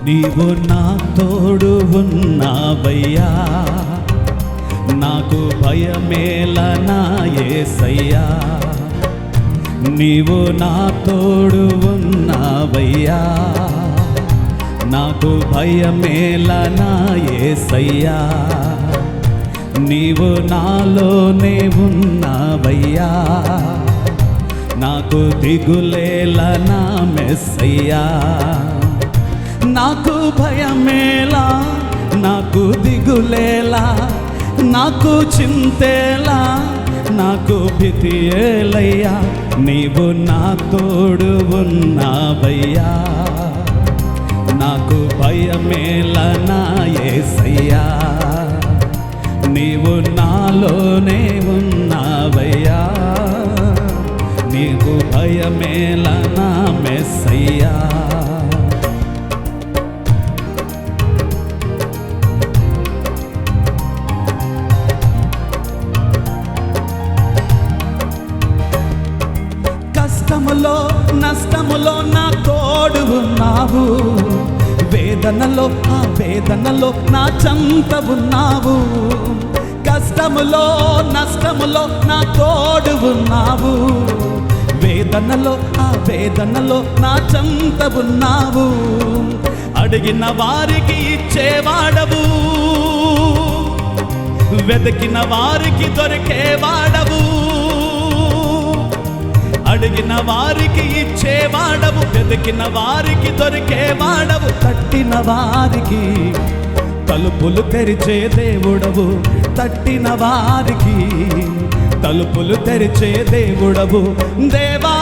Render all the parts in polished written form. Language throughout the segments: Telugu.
నీవు నా తోడు ఉన్నావయ్యా, నాకు భయమేలా నా యేసయ్యా. నీవు నా తోడు ఉన్నావయ్యా, నాకు భయమేలా నా యేసయ్యా. నీవు నాలోనే ఉన్నావయ్యా, నాకు దిగులేలా నా మెస్సయ్యా. నాకు భయమేలా, నాకు దిగులేలా, నాకు చింతేలా, నాకు భీతియేలయ్యా. నీవు నా తోడు ఉన్నావయ్యా, నాకు భయమేలా నా యేసయ్యా. నీవు నాలోనే ఉన్నావయ్యా, నీకు భయమేలా నా మెస్సయ్యా. కష్టములో నష్టములో నా తోడు ఉన్నావు, వేదనలో ఆ వేదనలో నా చెంత ఉన్నావు. కష్టములో నష్టములో నా తోడు ఉన్నావు, వేదనలో ఆ వేదనలో నా చెంత ఉన్నావు. అడిగిన వారికి ఇచ్చేవాడవు, వెతికిన వారికి దొరికేవాడవు. అడిగిన వారికి ఇచ్చేవాడవు, వెతికిన వారికి దొరికేవాడవు. తట్టిన వారికి తలుపులు తెరిచే దేవుడవు, తట్టిన వారికి తలుపులు తెరిచే దేవుడవు. దేవా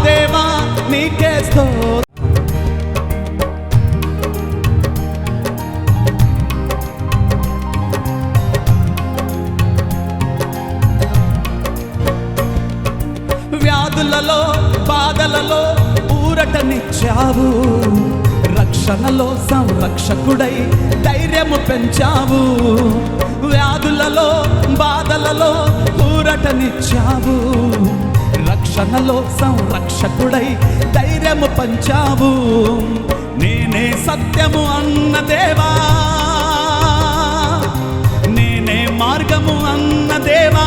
దేవా నీకే స్తోత్రం. వ్యాధులలో బాధలలో ఊరటనిచ్చావు, రక్షణలో సంరక్షకుడై ధైర్యము పెంచావు. వ్యాధులలో బాధలలో ఊరటనిచ్చావు, రక్షణలో సంరక్షకుడై ధైర్యము పంచావు. నేనే సత్యము అన్న దేవా, నేనే మార్గము అన్న దేవా,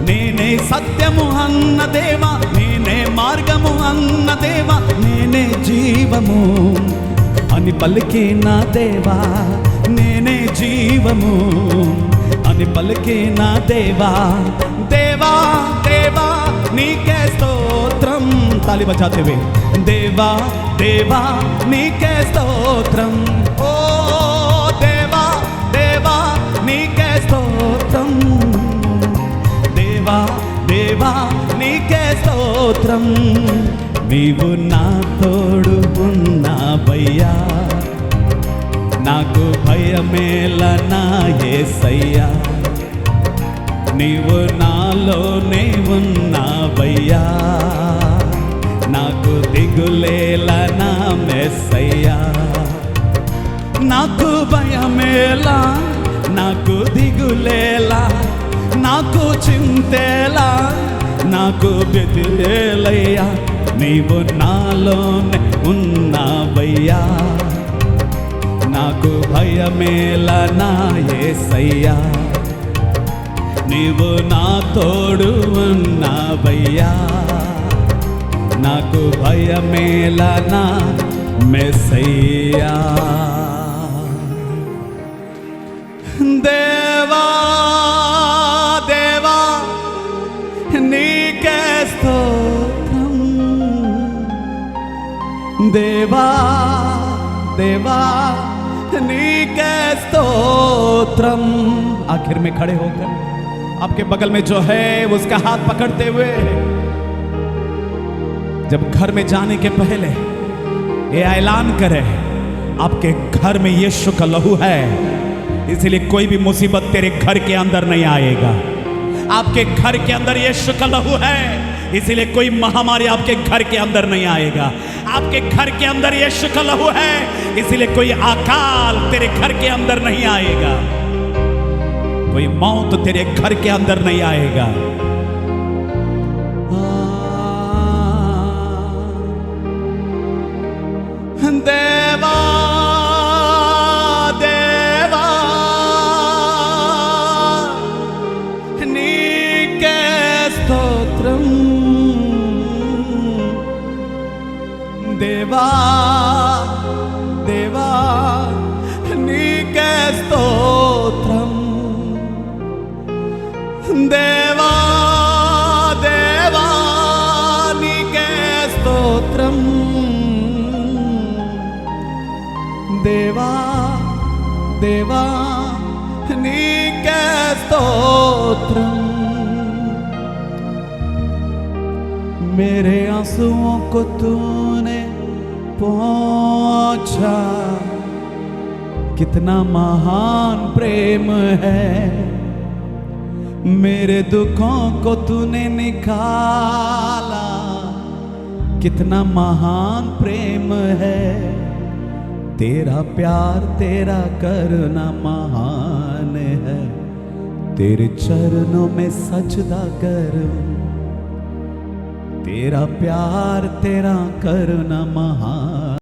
నేనే సత్యము అన్న దేవా, నేనే మార్గము అన్న దేవా, నేనే జీవము అని పలికిన దేవా, నేనే జీవము అని పలికిన దేవా. దేవా దేవా నీకే స్తోత్రం. తాళి బజాతే हुए దేవా దేవా నీకే స్తోత్రం. ఓ దేవా దేవా నీకే స్తోత్రం. దేవా దేవా నీకే స్తోత్రం. నీవు నా తోడు ఉన్నావయ్యా, నాకు భయమేలా నా యేసయ్యా. నీవు నాలోనే ఉన్నావయ్యా, నాకు దిగులేలా నా మెస్సయ్యా. నాకు భయమేలా, నాకు దిగులేలా, నాకు చింతేలా, నాకు బెదిరేలయ్యా. నీవు నాలోనే ఉన్నావయ్యా, నాకు భయమేలా నా యేసయ్యా. నీవు నా తోడు ఉన్నావయ్యా, నాకు భయమేలా నా మెస్సయ్యా. దేవా దేవా నీకే స్తోత్రం. देवा देवा नीके स्तोत्रम। आखिर में खड़े होकर आपके बगल में जो है उसका हाथ पकड़ते हुए जब घर में जाने के पहले ये ऐलान करे, आपके घर में यीशु का लहू है, इसलिए कोई भी मुसीबत तेरे घर के अंदर नहीं आएगा। आपके घर के अंदर यीशु का लहू है, इसीलिए कोई महामारी आपके घर के अंदर नहीं आएगा। आपके घर के अंदर यीशु का लहू है, इसीलिए कोई अकाल तेरे घर के अंदर नहीं आएगा, कोई मौत तेरे घर के अंदर नहीं आएगा। देवा देवा नीके स्तोत्रम देवा देवा नीके स्तोत्रम देवा देवा नीके स्तोत्रम देवा देवा नीके स्तोत्रम। मेरे आंसुओं को तूने पहुंचा, कितना महान प्रेम है। मेरे दुखों को तूने निकाला, कितना महान प्रेम है। तेरा प्यार तेरा करुणा महान है। तेरे चरणों में सजदा करूं, तेरा प्यार तेरा करुणा महान।